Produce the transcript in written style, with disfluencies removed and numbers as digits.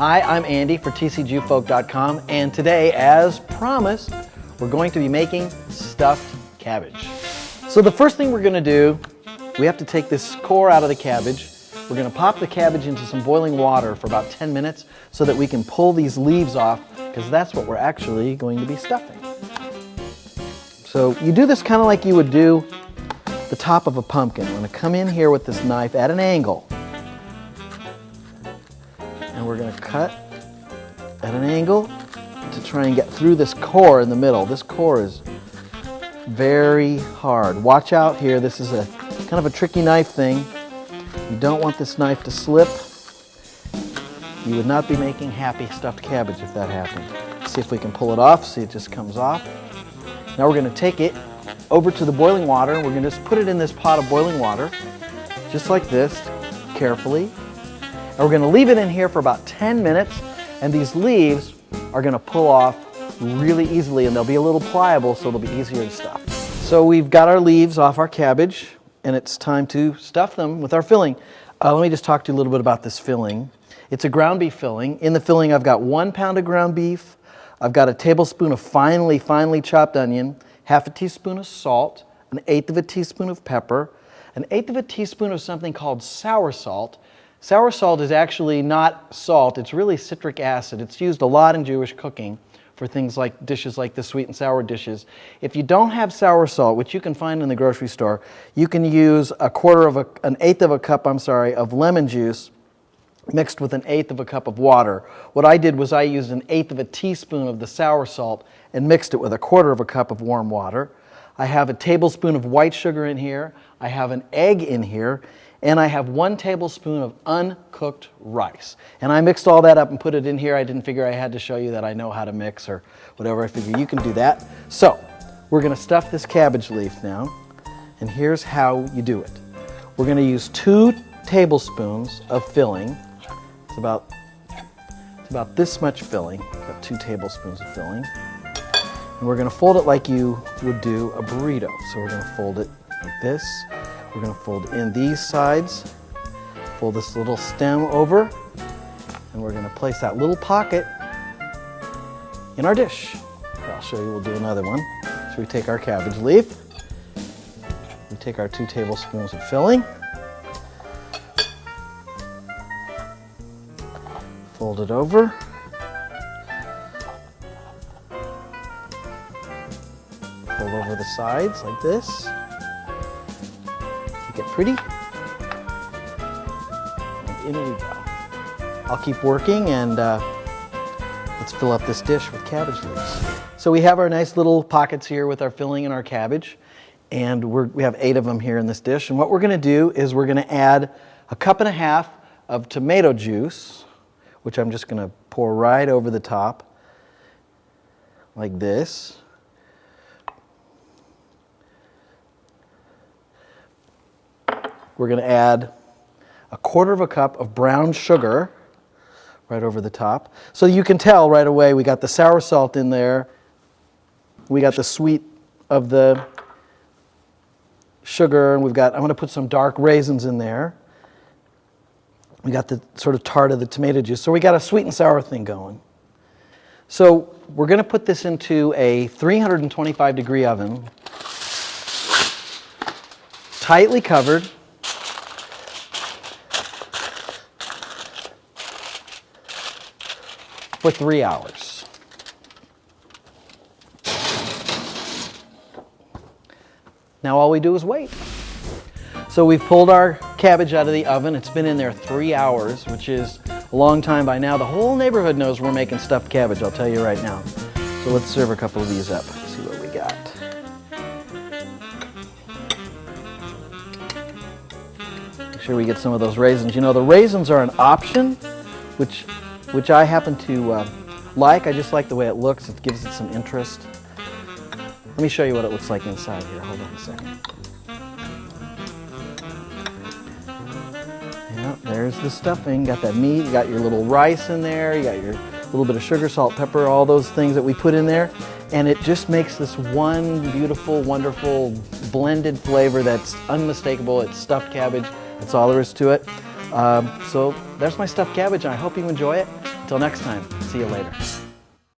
Hi, I'm Andy for TCJewfolk.com, and today, as promised, we're going to be making stuffed cabbage. So the first thing we're going to do, we have to take this core out of the cabbage. We're going to pop the cabbage into some boiling water for about 10 minutes so that we can pull these leaves off, because that's what we're actually going to be stuffing. So you do this kind of like you would do the top of a pumpkin. I'm going to come in here with this knife at an angle. And we're going to cut at an angle to try and get through this core in the middle. This core is very hard. Watch out here. This is a kind of a tricky knife thing. You don't want this knife to slip. You would not be making happy stuffed cabbage if that happened. See if we can pull it off. See, it just comes off. Now we're going to take it over to the boiling water. We're going to just put it in this pot of boiling water, just like this, carefully. And we're going to leave it in here for about 10 minutes, and these leaves are going to pull off really easily, and they'll be a little pliable, so they'll be easier to stuff. So we've got our leaves off our cabbage, and it's time to stuff them with our filling. Let me just talk to you a little bit about this filling. It's a ground beef filling. In the filling, I've got 1 pound of ground beef. I've got a tablespoon of finely chopped onion, half a teaspoon of salt, 1/8 of a teaspoon of pepper, 1/8 of a teaspoon of something called sour salt. Sour salt is actually not salt, it's really citric acid. It's used a lot in Jewish cooking for things like dishes like the sweet and sour dishes. If you don't have sour salt, which you can find in the grocery store, you can use an 1/8 of a cup, of lemon juice mixed with 1/8 of a cup of water. What I did was I used 1/8 of a teaspoon of the sour salt and mixed it with 1/4 of a cup of warm water. I have a tablespoon of white sugar in here. I have an egg in here. And I have 1 tablespoon of uncooked rice. And I mixed all that up and put it in here. I didn't figure I had to show you that I know how to mix or whatever. I figure you can do that. So we're going to stuff this cabbage leaf now. And here's how you do it. We're going to use 2 tablespoons of filling. It's about this much filling, about 2 tablespoons of filling. And we're going to fold it like you would do a burrito. So we're going to fold it like this. We're going to fold in these sides, fold this little stem over, and we're going to place that little pocket in our dish. I'll show you, we'll do another one. So we take our cabbage leaf, we take our 2 tablespoons of filling, fold it over, fold over the sides like this. Get pretty, and in we go. I'll keep working, and let's fill up this dish with cabbage leaves. So we have our nice little pockets here with our filling and our cabbage, and we have 8 of them here in this dish. And what we're going to do is we're going to add 1.5 cups of tomato juice, which I'm just going to pour right over the top like this. We're going to add 1/4 cup of brown sugar right over the top. So you can tell right away we got the sour salt in there. We got the sweet of the sugar, and I'm going to put some dark raisins in there. We got the sort of tart of the tomato juice. So we got a sweet and sour thing going. So we're going to put this into a 325-degree oven, tightly covered. For 3 hours. Now all we do is wait. So we've pulled our cabbage out of the oven. It's been in there 3 hours, which is a long time by now. The whole neighborhood knows we're making stuffed cabbage, I'll tell you right now. So let's serve a couple of these up. Let's see what we got. Make sure we get some of those raisins. You know, the raisins are an option, which I happen to like. I just like the way it looks. It gives it some interest. Let me show you what it looks like inside here. Hold on a second. Yeah, there's the stuffing. Got that meat. You got your little rice in there. You got your little bit of sugar, salt, pepper, all those things that we put in there. And it just makes this one beautiful, wonderful blended flavor that's unmistakable. It's stuffed cabbage. That's all there is to it. So there's my stuffed cabbage, and I hope you enjoy it. Until next time, see you later.